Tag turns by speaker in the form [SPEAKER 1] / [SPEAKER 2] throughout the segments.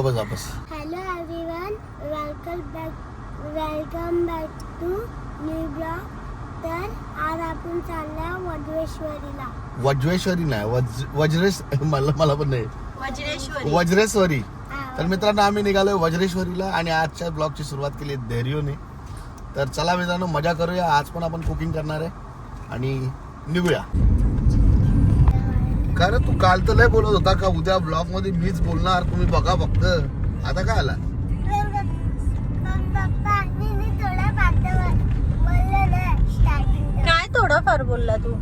[SPEAKER 1] वापस.
[SPEAKER 2] Hello everyone, welcome back to new blog. तर आज आपण चाललो वज्रेश्वरीला.
[SPEAKER 1] वज्रेश्वरी नाही, मला पण नाही, वज्रेश्वरी. तर मित्रांनो, आम्ही निघालोय वज्रेश्वरीला आणि आजच्या ब्लॉगची सुरुवात केली धैर्यने. तर चला मित्रांनो, मजा करूया. आज पण आपण कुकिंग करणार आहे आणि निघूया. खरं तू काल तर लय बोलत होता का उद्या ब्लॉग मध्ये मीच बोलणार, तुम्ही बघा फक्त. आता काय आला?
[SPEAKER 3] काय थोडंफार बोलला तू?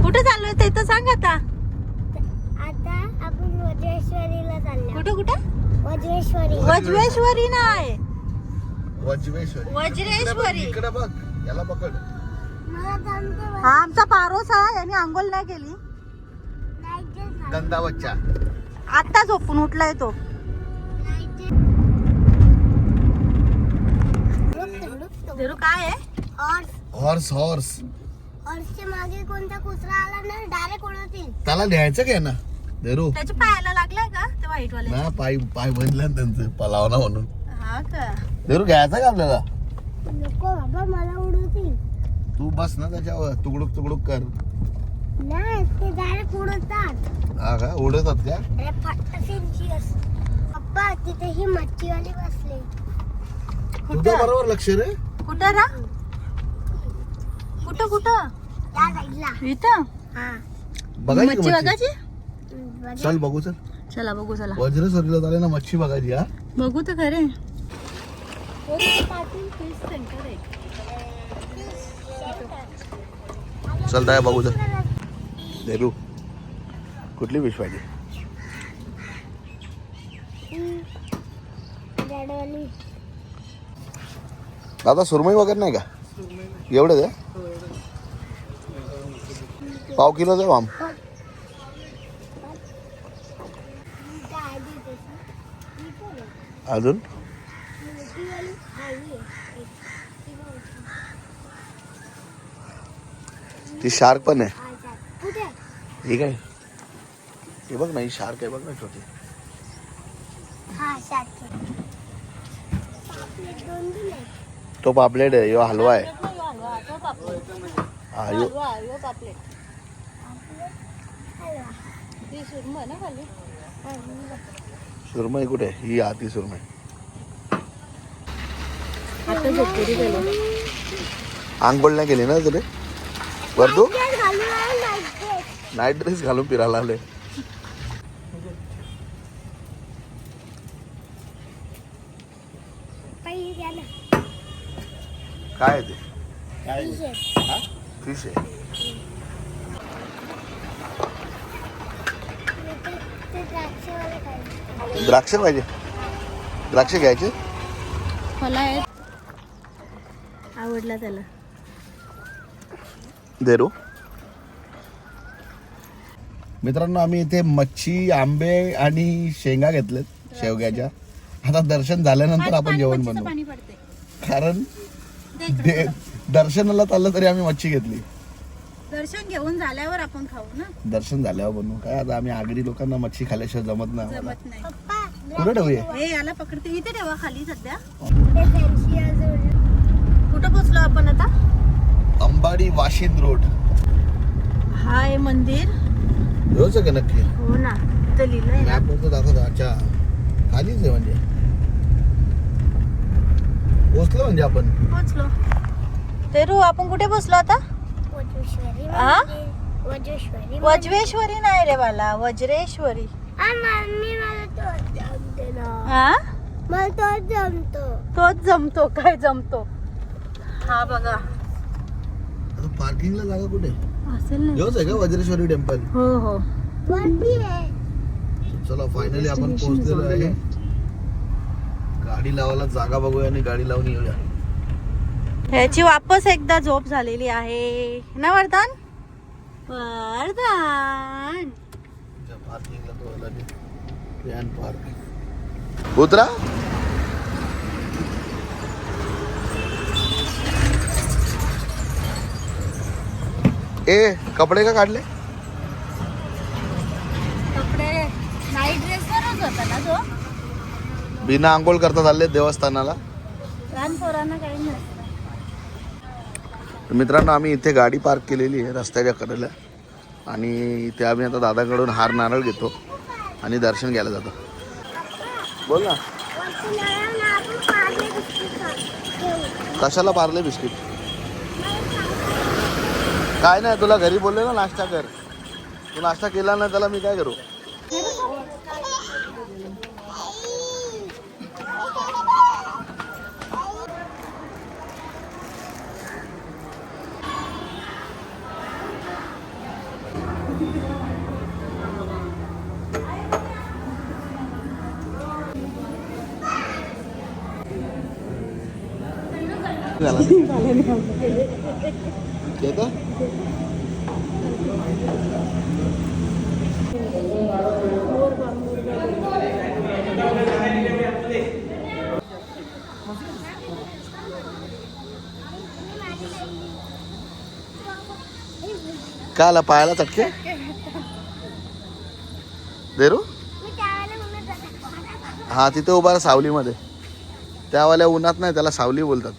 [SPEAKER 3] कुठे चाललोय ते तर सांग आता.
[SPEAKER 2] आता आपण वज्रेश्वरीला चाललो.
[SPEAKER 3] कुठे
[SPEAKER 2] वज्रेश्वरी.
[SPEAKER 3] वज्रेश्वरी नाही,
[SPEAKER 1] वज्रेश्वरी. इकडे बघ, याला पकड.
[SPEAKER 3] हा आमचा पारोस आहे. यांनी आंघोळ नाही केली.
[SPEAKER 1] गंदा बच्चा
[SPEAKER 3] आता झोपून उठलाय तो. काय आहे?
[SPEAKER 1] हॉर्स.
[SPEAKER 2] हॉर्सच्या मागे कोणता कुत्रा आला ना डायरेक्ट उडवतील.
[SPEAKER 1] त्याला न्यायचं काय ना देरू?
[SPEAKER 3] त्याच्या पायाला लागलाय का ते व्हाईट वाले?
[SPEAKER 1] ना पाय बनला त्यांचं पलावना म्हणून.
[SPEAKER 3] हा का?
[SPEAKER 1] देरू घ्यायचं का आपल्याला?
[SPEAKER 2] नको बाबा, मला उडवतील.
[SPEAKER 1] तू बस ना त्याच्यावर, तुकडुक कर.
[SPEAKER 2] नाही, ते डायरेक्ट उडवतात.
[SPEAKER 1] हा का? उडवतात का?
[SPEAKER 2] अरे फट्टाफिरची असते. पप्पा, तिथे ही मच्छीवाली बसले.
[SPEAKER 1] तुझं बरोबर लक्ष रे.
[SPEAKER 3] कुठं रा? कुठं
[SPEAKER 2] त्या साईडला.
[SPEAKER 3] इथं
[SPEAKER 1] बघायची
[SPEAKER 3] मच्छी
[SPEAKER 1] का
[SPEAKER 3] बघायची.
[SPEAKER 1] चल बघू.
[SPEAKER 3] चला बघू. चला
[SPEAKER 1] वज्रेश्वरीला झाले ना मच्छी बघायची. हा
[SPEAKER 3] बघू तर खरे.
[SPEAKER 1] चल काय बघू. चल देरू, कुठली फिश पाहिजे?
[SPEAKER 2] रेडवाली.
[SPEAKER 1] दादा सुरमई वगैरे नाही का? एवढे दे. पाव किलो दे वाम. अजून ती शार्क पण आहे. ठीक आहे, हे बघ ना, ही शार्क आहे बघ ना, छोटी. तो पापलेट आहे, यो हलवा आहे. हा यो सुरमई कुठे? ही आती सुरमई. आंघोळ नाही केली ना तुले? वरतू नाईट ड्रेस घालून फिरायला आले. काय आहे ते? फिश आहे. द्राक्ष पाहिजे? द्राक्ष घ्यायचे.
[SPEAKER 3] फला आहे, आवडला त्याला.
[SPEAKER 1] देरू. मित्रांनो, आम्ही इथे मच्छी, आंबे आणि शेंगा घेतलेत शेवग्याच्या. आता दर्शन झाल्यानंतर आपण जेवण बनवू. कारण दर्शनाला चाललं तरी आम्ही मच्छी घेतली.
[SPEAKER 3] दर्शन घेऊन झाल्यावर आपण खाऊ ना.
[SPEAKER 1] दर्शन झाल्यावर बनवू. काय आता आम्ही आगरी लोकांना मच्छी खाल्ल्याशिवाय जमत नाही. कुठे ठेवूया?
[SPEAKER 3] हे याला पकडते. इथे ठेवा खाली. सध्या कुठं पोचलो आपण आता?
[SPEAKER 1] अंबाडी वाशिंद रोड.
[SPEAKER 3] हा आहे मंदिर.
[SPEAKER 1] रोज का नक्की?
[SPEAKER 3] हो ना, इथं लिहिलंय ना.
[SPEAKER 1] दाखवतो. अच्छा, खालीच आहे म्हणजे. पोचलो म्हणजे आपण.
[SPEAKER 3] पोचलो. तेरू, आपण कुठे पोचलो आता? वज्रेश्वरी नाही रे बाला, वज्रेश्वरी. तोच जमतो. काय जमतो? हा बघा.
[SPEAKER 1] पार्किंगला जागा कुठे
[SPEAKER 3] असेल ना.
[SPEAKER 1] योच आहे का वज्रेश्वरी टेम्पल?
[SPEAKER 3] हो.
[SPEAKER 1] चला, फायनली आपण पोहोचलेलो आहे. गाडी लावायला जागा बघूया आणि गाडी लावून येऊया.
[SPEAKER 3] ह्याची वापस एकदा झोप झालेली आहे ना वरदान.
[SPEAKER 1] उतरा. ए कपडे का काढले?
[SPEAKER 3] कपडे नाईट ड्रेसवरच होता ना तो.
[SPEAKER 1] बिना आंघोळ करता चालले देवस्थानाला.
[SPEAKER 3] लहान पोरांना काही नसतं.
[SPEAKER 1] मित्रांनो आम्ही इथे गाडी पार्क केलेली आहे रस्त्याच्या कडेला आणि इथे आम्ही आता दादाकडून हार नारळ घेतो आणि दर्शन घ्यायला जातो. बोल ना. कशाला पार्ले बिस्किट? काय नाही तुला घरी बोलले ना नाश्ता कर. तू नाश्ता केला नाही त्याला मी काय करू? येतं? काय आला पायाला चटके? देरू? हा तिथे उभा राहा सावलीमध्ये. त्यावाल्या उन्हात नाही त्याला सावली बोलतात.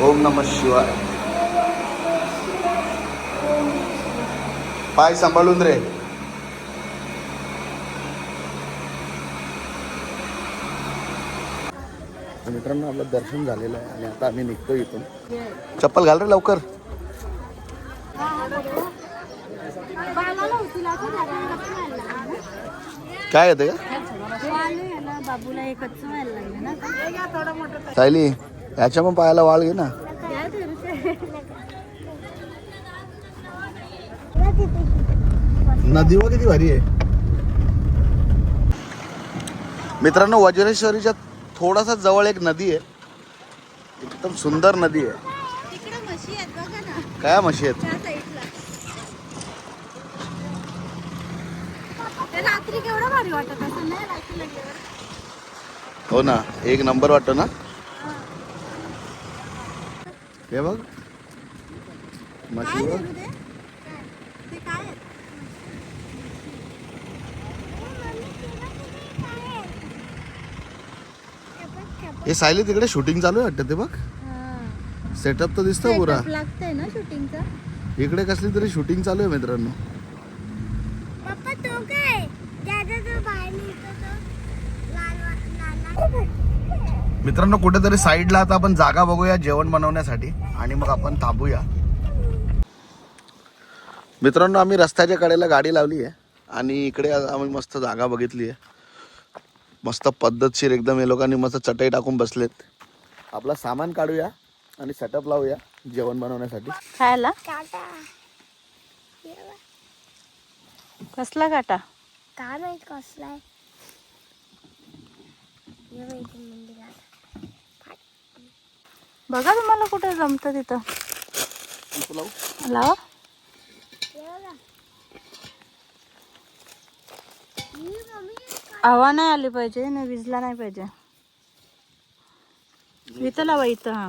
[SPEAKER 1] ओम नमः शिवाय. पाय सांभाळून रे. मित्रांनो आपलं दर्शन झालेलं आहे आणि आता आम्ही निघतो इथून. चप्पल घाल रे लवकर. काय येते का
[SPEAKER 3] बाबूला एकच व्हायला लागलं ना.
[SPEAKER 1] सायली याच्या पण पायाला वाळ घे ना. नदी व किती भारी आहे. मित्रांनो वज्रेश्वरीच्या थोडासा जवळ एक नदी आहे. एकदम सुंदर नदी आहे.
[SPEAKER 3] तिकडे म्हशी आहेत बघा ना.
[SPEAKER 1] काय म्हशी आहेत?
[SPEAKER 3] त्या साईडला. ते रात्री केवढं भारी वाटत असं नाही रात्री लागल्यावर.
[SPEAKER 1] हो ना एक नंबर वाटतो ना. हे बघ म्हशी बघ.
[SPEAKER 3] ते काय आहेत?
[SPEAKER 1] हे सायली तिकडे शूटिंग चालू आहे वाटतं. ते बघ सेटअप तर दिसतो पुरा.
[SPEAKER 3] लागतंय ना शूटिंगचा.
[SPEAKER 1] इकडे कसली तरी शूटिंग चालू आहे मित्रांनो.
[SPEAKER 2] पप्पा तो काय ज्याचा जो बाहेर निघतो तो लाल.
[SPEAKER 1] मित्रांनो कुठेतरी साईडला आता आपण जागा बघूया जेवण बनवण्यासाठी आणि मग आपण थांबूया. मित्रांनो आम्ही रस्त्याच्या कडेला गाडी लावली आहे आणि इकडे आम्ही मस्त जागा बघितली आहे. मस्त पद्धतशीर एकदम हे लोकांनी मस्त चटई टाकून बसलेत. आपला सामान काढूया आणि सेटअप लावूया जेवण बनवण्यासाठी.
[SPEAKER 3] खायला
[SPEAKER 2] काटा
[SPEAKER 3] कसला काटा?
[SPEAKER 2] काय माहित कसला आहे.
[SPEAKER 3] बघा तुम्हाला कुठे जमतं तिथं लावा. हवा नाही आली पाहिजे ना विजला नाही पाहिजे. इथं लावा इथं. हा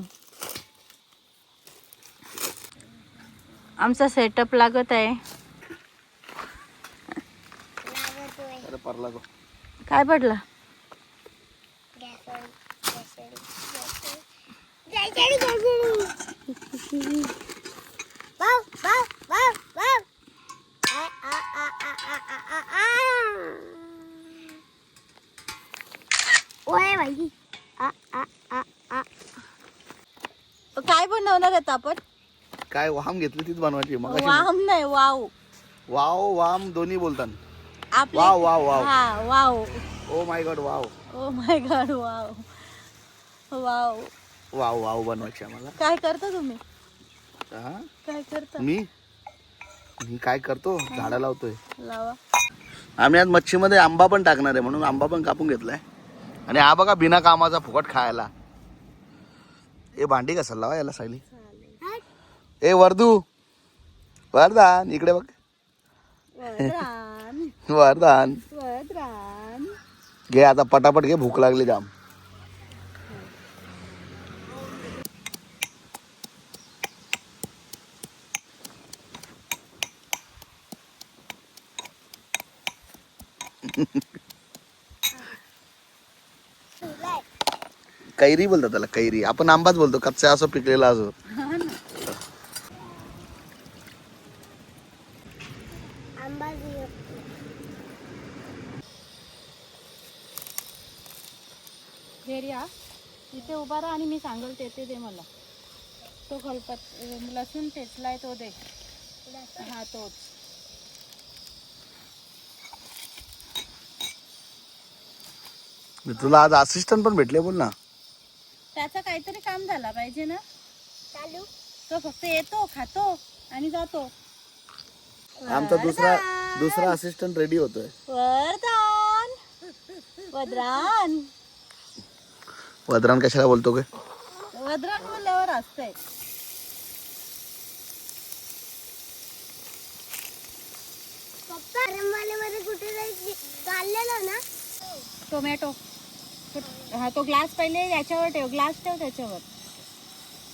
[SPEAKER 3] आमचा सेटअप लागत आहे. काय पडला? काय बनवणार आहेत आपण?
[SPEAKER 1] काय वाम घेतली तीच बनवायची. मग
[SPEAKER 3] वाम नाही वाव.
[SPEAKER 1] वाव वाम दोन्ही बोलतात.
[SPEAKER 3] आपले
[SPEAKER 1] वाव वाव वाव.
[SPEAKER 3] हा wow.
[SPEAKER 1] Oh my God wow.
[SPEAKER 3] Oh my God wow. Wow
[SPEAKER 1] wow wow बनवायची आम्हाला.
[SPEAKER 3] काय करता तुम्ही?
[SPEAKER 1] हा
[SPEAKER 3] काय करता?
[SPEAKER 1] मी काय करतो झाडं लावतोय.
[SPEAKER 3] लावा.
[SPEAKER 1] आम्ही आज मच्छीमध्ये आंबा पण टाकणार आहे म्हणून आंबा पण कापून घेतलाय आणि हा बघा बिना कामाचा फुकट खायला. ए भांडी कसा लावा याला सायली. ए वर्धू वरदान इकडे बघ. वरदान घे आता पटापट घे, भूक लागली जाम. कैरी बोलतात त्याला, कैरी. आपण आंबाच बोलतो, कच्चा असो पिकलेला असो.
[SPEAKER 3] घेरिया इथे उभा राहा आणि मी सांगल ते दे मला. तो लसूण ठेचलाय तो दे. हा तोच.
[SPEAKER 1] मी तुला आज असिस्टंट पण भेटले बोल ना.
[SPEAKER 3] त्याचं काहीतरी काम झाला पाहिजे ना.
[SPEAKER 2] चालू
[SPEAKER 3] तो फक्त येतो, खातो आणि जातो.
[SPEAKER 1] आमचा दुसरा असिस्टंट रेडी होतोय.
[SPEAKER 3] वरदान
[SPEAKER 1] वद्रान कशाला बोलतो गे.
[SPEAKER 3] वरदान बोलल्यावर असतंय.
[SPEAKER 2] पप्पा मध्ये कुठे घाललेलं ना
[SPEAKER 3] टोमॅटो. हा तो ग्लास पहिले याच्यावर ठेव, ग्लास ठेव त्याच्यावर.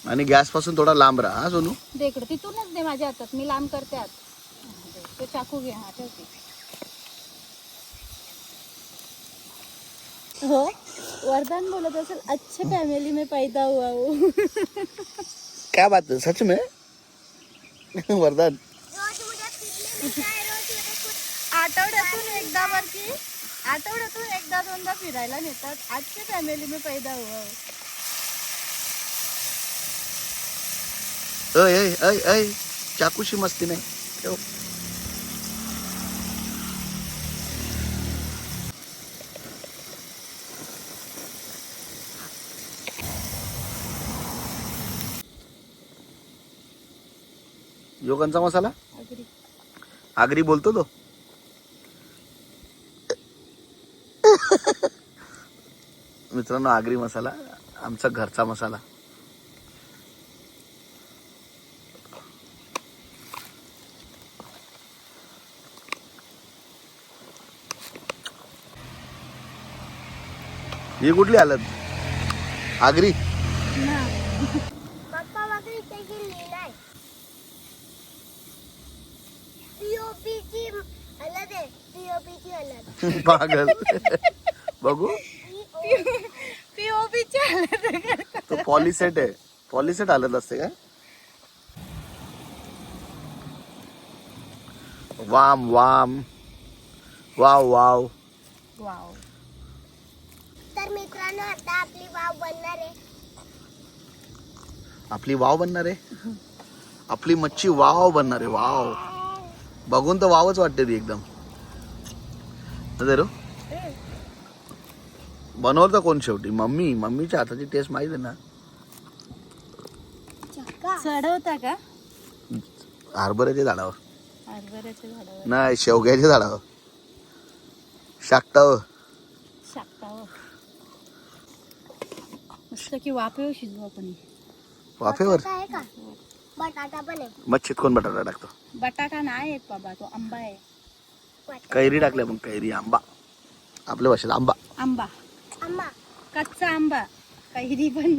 [SPEAKER 1] आणि गॅस पासून थोडा लांब राहा हा सोनू.
[SPEAKER 3] दे इकडे, तिथूनच दे माझ्या हातात, मी लांब करते आत. तो चाकू घे. हा ठेवते. हो वरदान बोलत असेल अच्छे फॅमिली में पैदा हुआ हो.
[SPEAKER 1] क्या बात है सच में वरदान.
[SPEAKER 3] आठवड्यातून एकदा दोनदा फिरायला नेतात. आजच्या फॅमिली में पैदा हुआ.
[SPEAKER 1] ऐ चाकूशी मस्ती नाही ठेव. योगांचा मसाला आगरी बोलतो तो. मित्रांनो आगरी मसाला आमचा घरचा मसाला. ही कुठली हालत आगरी.
[SPEAKER 2] पप्पा मागे इथे लिहिलाय पीओपीची हलत आहे. पीओपीची हलत
[SPEAKER 1] पागल. बघू
[SPEAKER 3] पीओपीची
[SPEAKER 1] तो पॉलिसेट आहे. पॉलिसेट हालत असते का. वाम वाम वाव वाव.
[SPEAKER 3] वाव.
[SPEAKER 2] तर मित्रांनो आता आपली वाव बनणार आहे.
[SPEAKER 1] आपली वाव बनणार आहे. आपली मच्छी वाव बनणार आहे. वाव बघून तर वावच वाटते ती एकदम. बनवलं तर कोण शेवटी मम्मीच्या हाताची टेस्ट माहिती आहे ना.
[SPEAKER 3] चढवता का
[SPEAKER 1] हरभऱ्याच्या झाडावर
[SPEAKER 3] हरभऱ्याच्या झाडावर.
[SPEAKER 1] नाही शेवग्याच्या झाडावर शाकटावर.
[SPEAKER 3] मस्त की वाफेवर शिजवू आपण.
[SPEAKER 1] वाफेवर
[SPEAKER 2] बटाटा आहे का. बटाटा पण आहे.
[SPEAKER 1] मच्छीत कोण बटाटा टाकतो.
[SPEAKER 3] बटाटा नाही येत बाबा, तो आंबा आहे.
[SPEAKER 1] कैरी टाकल्या मग कैरी आंबा. आपल्या भाषेत आंबा.
[SPEAKER 3] आंबा
[SPEAKER 2] आंबा
[SPEAKER 3] कच्चा आंबा. कैरी पण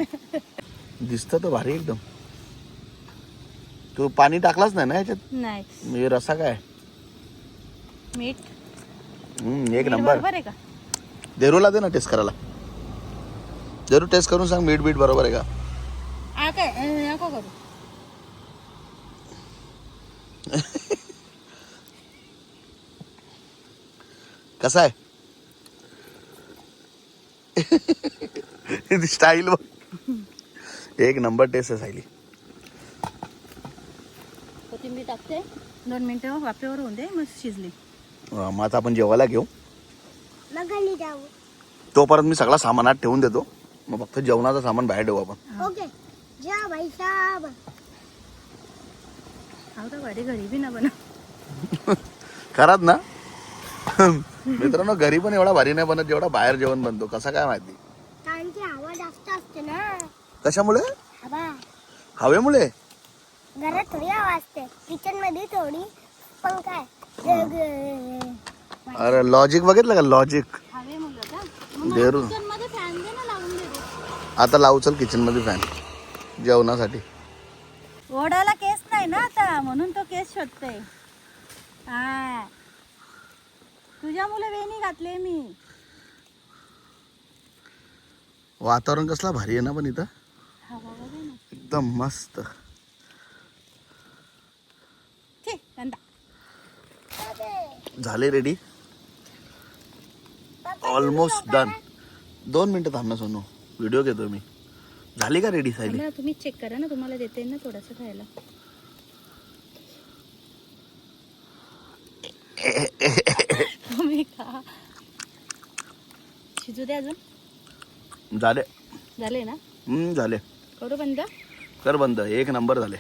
[SPEAKER 1] दिसत तो भारी एकदम. तू पाणी टाकलाच नाही ना याच्यात.
[SPEAKER 3] नाही.
[SPEAKER 1] म्हणजे रसा काय
[SPEAKER 3] मीठ
[SPEAKER 1] एक नंबर.
[SPEAKER 3] बरोबर आहे का.
[SPEAKER 1] देरूला दे ना टेस्ट करायला. देरू टेस्ट करून सांग मीठ बरोबर आहे का.
[SPEAKER 3] काय नको करू.
[SPEAKER 1] कसा आहे स्टाईल एक नंबर टेस्ट आहे सायली.
[SPEAKER 3] कोथिंबीर टाकते. 2 मिनिटं वाफेवर होऊन दे मग शिजली.
[SPEAKER 1] मग आता आपण जेवायला घेऊ.
[SPEAKER 2] मगाली जाऊ.
[SPEAKER 1] तोपर्यंत मी सगळा सामान आत ठेवून देतो. मग फक्त जेवणाचं सामान बाहेर ठेवू आपण.
[SPEAKER 2] ओके जा भाई साहब.
[SPEAKER 3] तर वाडी घरी बी ना बनव.
[SPEAKER 1] खरात ना मित्रांनो घरी पण एवढा भारी नाही बनत जेवढा बाहेर जेवण बनतो. कसा काय माहिती?
[SPEAKER 2] कारण की हवा जास्त असते ना.
[SPEAKER 1] कशामुळे?
[SPEAKER 2] हवा
[SPEAKER 1] हवेमुळे.
[SPEAKER 2] घरात थोडी हवा असते, किचन मध्ये थोडी. पण काय
[SPEAKER 1] अरे लॉजिक बघितलं का? लॉजिक.
[SPEAKER 3] हवे मुलं का मग
[SPEAKER 1] देरू.
[SPEAKER 3] किचन मध्ये फॅन दे ना लावून दे रे.
[SPEAKER 1] आता लावू चल किचन मध्ये फॅन जेवणासाठी.
[SPEAKER 3] ओढायला केस नाही ना आता म्हणून तो केस शोधतोय. हा तुझ्या मुले वेणी घातले मी.
[SPEAKER 1] वातावरण कसला भारी आहे ना पण इथं
[SPEAKER 3] हवा बघा ना.
[SPEAKER 1] एकदम मस्त.
[SPEAKER 3] छे, गंदा.
[SPEAKER 1] झाले रेडी. Almost done. 2 मिनिटं थांब ना सोनू, व्हिडिओ घेतोय मी. झाली का रेडी सायली?
[SPEAKER 3] मला तुम्ही चेक करा ना, तुम्हाला देते ना थोडंसं खायला. तुम्ही खा. शिजू दे अजून.
[SPEAKER 1] झाले.
[SPEAKER 3] झाले ना?
[SPEAKER 1] झाले.
[SPEAKER 3] करू बंद.
[SPEAKER 1] कर बंद. 1 नंबर झाले.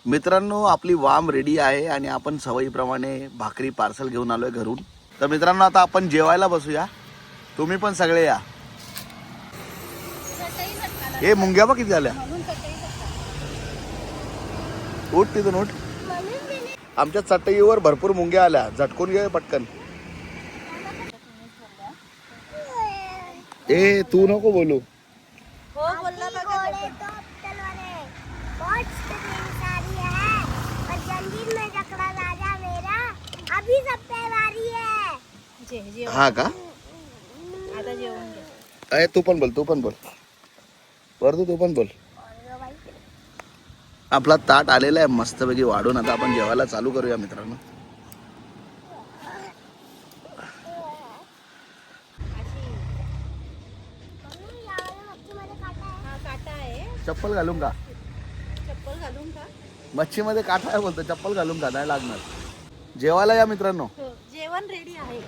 [SPEAKER 1] मित्रांनो आपली वाम रेडी आहे आणि आपण सवयीप्रमाणे भाकरी पार्सल घेऊन आलोय घरून. तर मित्रांनो आता आपण जेवायला बसूया. तुम्ही पण सगळे या. हे मुंग्या बघ किती झाल्या. उठ तिथून उठ. आमच्या चटईवर भरपूर मुंग्या आल्या. झटकून घे पटकन. ए तू नको बोलू.
[SPEAKER 3] हो बोलला बघा.
[SPEAKER 2] अभी सब पे बारी है.
[SPEAKER 3] जेवण
[SPEAKER 1] हा का?
[SPEAKER 3] आता जेवण घे.
[SPEAKER 1] अरे तू पण बोल. वरतू तू पण बोल. आपला ताट आलेला आहे मस्तपैकी वाढून. आता आपण जेवायला चालू करूया मित्रांनो.
[SPEAKER 3] हा काटा आहे.
[SPEAKER 1] चप्पल घालून का?
[SPEAKER 3] चप्पल घालून का?
[SPEAKER 1] मच्छीमध्ये काटा आहे बोलतो. चप्पल घालून का? नाही लागणार. जेवायला या मित्रांनो.
[SPEAKER 3] हो जेवण रेडी आहे.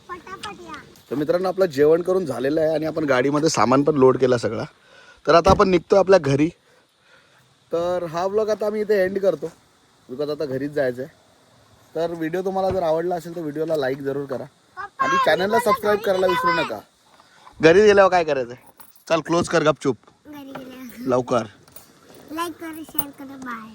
[SPEAKER 2] पटापट या.
[SPEAKER 1] तर मित्रांनो आपलं जेवण करून झालेलं आहे आणि आपण गाडीमध्ये सामान पण लोड केला सगळा. तर आता आपण निघतो आपल्या घरी. तर हा व्लॉग आता आम्ही इथे एंड करतो बिकॉज आता घरीच जायचं आहे. तर व्हिडिओ तुम्हाला जर आवडला असेल तर व्हिडिओला लाईक जरूर करा आणि चॅनलला सबस्क्राईब करायला विसरू नका. घरी गेल्यावर काय करायचं? चल क्लोज कर गपचूप
[SPEAKER 2] घरी गेल्या
[SPEAKER 1] लवकर.
[SPEAKER 2] लाईक करा, शेअर करा. बाय.